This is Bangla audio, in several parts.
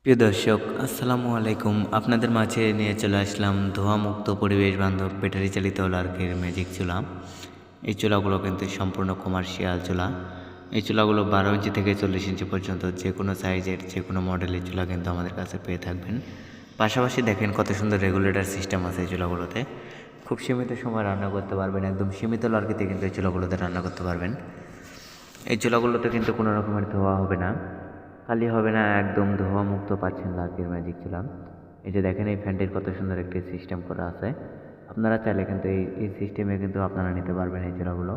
প্রিয় দর্শক আসসালামু আলাইকুম। আপনাদের মাঝে নিয়ে চলে আসলাম ধোঁয়ামুক্ত পরিবেশ বান্ধব ব্যাটারি চালিত লার্কের ম্যাজিক চুলা। এই চুলাগুলো কিন্তু সম্পূর্ণ কমার্শিয়াল চুলা। এই চুলাগুলো 12 ইঞ্চি থেকে 40 ইঞ্চি পর্যন্ত যে কোনো সাইজের যে কোনো মডেলের চুলা কিন্তু আমাদের কাছে পেয়ে থাকবেন। পাশাপাশি দেখেন কত সুন্দর রেগুলেটর সিস্টেম আছে এই চুলাগুলোতে। খুব সীমিত সময় রান্না করতে পারবেন, একদম সীমিত লার্কিতে কিন্তু এই চুলাগুলোতে রান্না করতে পারবেন। এই চুলাগুলোতে কিন্তু কোনো রকমের ধোয়া হবে না, খালি হবে না, একদম ধোয়া মুক্ত পাচ্ছেন লার্কির ম্যাজিক চুলা। এই যে দেখেন এই ফ্যানটির কত সুন্দর একটি সিস্টেম করা আছে। আপনারা চাইলে কিন্তু এই সিস্টেমে কিন্তু আপনারা নিতে পারবেন এই চুলাগুলো।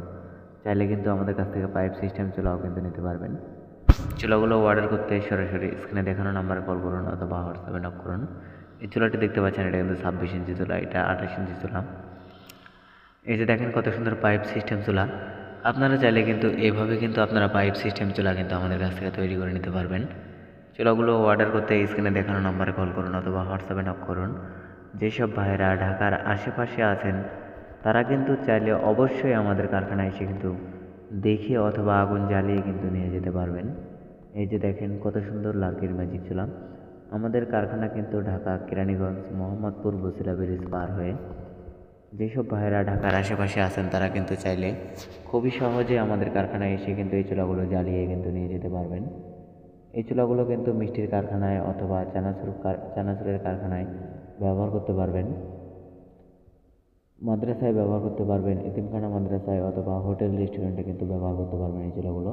চাইলে কিন্তু আমাদের কাছ থেকে পাইপ সিস্টেম চুলাও কিন্তু নিতে পারবেন। চুলাগুলো অর্ডার করতে সরাসরি স্ক্রিনে দেখানো নাম্বারে কল করুন অথবা হোয়াটসঅ্যাপে নক করুন। এই চুলাটি দেখতে পাচ্ছেন, এটা কিন্তু 26 ইঞ্চি চুলা, এটা 28 ইঞ্চি চুলা। এই যে দেখেন কত সুন্দর পাইপ সিস্টেম চুলা। আপনারা চাইলে কিন্তু এভাবে কিন্তু আপনারা পাইপ সিস্টেম চুলা কিন্তু আমাদের কাছ থেকে তৈরি করে নিতে পারবেন। চুলাগুলো অর্ডার করতে স্ক্রিনে দেখানো নম্বরে কল করুন অথবা হোয়াটসঅ্যাপে নক করুন। যেসব ভাইয়েরা ঢাকার আশেপাশে আছেন তারা কিন্তু চাইলে অবশ্যই আমাদের কারখানায় এসে কিন্তু দেখে অথবা আগুন জ্বালিয়ে কিন্তু নিয়ে যেতে পারবেন। এই যে দেখেন কত সুন্দর লার্কির ম্যাজিক চুলা। আমাদের কারখানা কিন্তু ঢাকা কেরানীগঞ্জ মোহাম্মদপুর বসিলা ব্রিজ পার হয়ে। যেসব ভাইয়েরা ঢাকার আশেপাশে আছেন তারা কিন্তু চাইলে খুবই সহজে আমাদের কারখানায় এসে কিন্তু এই চুলাগুলো জ্বালিয়ে কিন্তু নিয়ে যেতে পারবেন। এই চুলাগুলো কিন্তু মিষ্টির কারখানায় অথবা চানাচুরের কারখানায় ব্যবহার করতে পারবেন, মাদ্রাসায় ব্যবহার করতে পারবেন, এতিমখানা মাদ্রাসায় অথবা হোটেল রেস্টুরেন্টে কিন্তু ব্যবহার করতে পারবেন এই চুলাগুলো।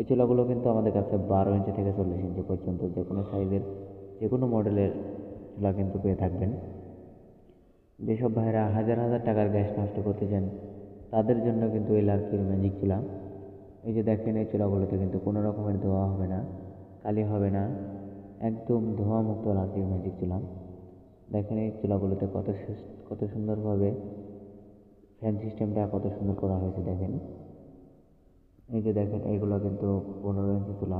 এই চুলাগুলো কিন্তু আমাদের কাছে 12 ইঞ্চি থেকে 40 ইঞ্চি পর্যন্ত যে কোনো সাইজের যে কোনো মডেলের চুলা কিন্তু পেয়ে থাকবেন। যেসব ভাইয়েরা হাজার হাজার টাকার গ্যাস নষ্ট করতে চান তাদের জন্য কিন্তু এই লার্কির ম্যাজিক চুলা। এই যে দেখেন এই চুলাগুলোতে কিন্তু কোনো রকমের ধোয়া হবে না, কালি হবে না, একদম ধোঁয়া মুক্ত লার্কির ম্যাজিক চুলা। দেখেন এই চুলাগুলোতে কত সুন্দরভাবে ফ্যান সিস্টেমটা কত সুন্দর করা হয়েছে দেখেন। এই যে দেখেন এইগুলো কিন্তু 15 ইঞ্চি চুলা।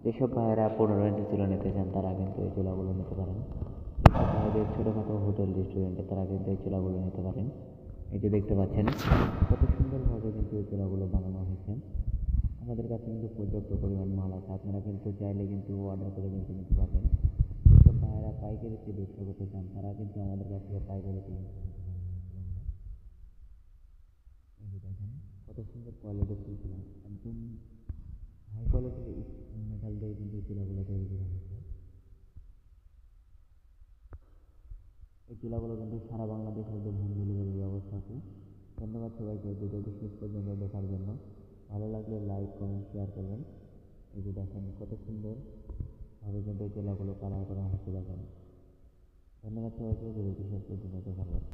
যেসব ভাইয়েরা 15 ইঞ্চি চুলা নিতে চান তারা কিন্তু এই চুলাগুলো নিতে পারেন। যেসব ভাইদের ছোটোখাটো হোটেল রেস্টুরেন্টে তারা কিন্তু এই চুলাগুলো নিতে পারেন। এই যে দেখতে পাচ্ছেন কত সুন্দরভাবে কিন্তু এই চুলাগুলো বানানো হয়েছে। আমাদের কাছে কিন্তু পর্যাপ্ত পরিমাণ মাল আছে, আপনারা কিন্তু চাইলে কিন্তু অর্ডার করে কিন্তু নিতে পারবেন। যেসব ভাইয়েরা পাইকারিতে ব্যবসা করতে চান তারা কিন্তু আমাদের কাছ থেকে পাইকারিতে কিন্তু নিতে পারবেন এই চুলাগুলো। এই যে দেখেন কত সুন্দর কোয়ালিটির চুলা, একদম হাই কোয়ালিটির মেটাল দিয়ে কিন্তু এই চুলাগুলো তৈরি করা হয়েছে। এই চুলাগুলো কিন্তু সারা বাংলাদেশে একদম হোম ডেলিভারির ব্যবস্থা আছে। ধন্যবাদ সবাইকে ভিডিওটি শেষ পর্যন্ত দেখার জন্য। ভালো লাগলে লাইক কমেন্ট শেয়ার করবেন। এই যে দেখেন কত সুন্দর ভাবে কিন্তু এই চুলাগুলো কালার করা হচ্ছে দেখেন। ধন্যবাদ সবাইকে ভিডিওটি শেষ পর্যন্ত দেখার জন্য।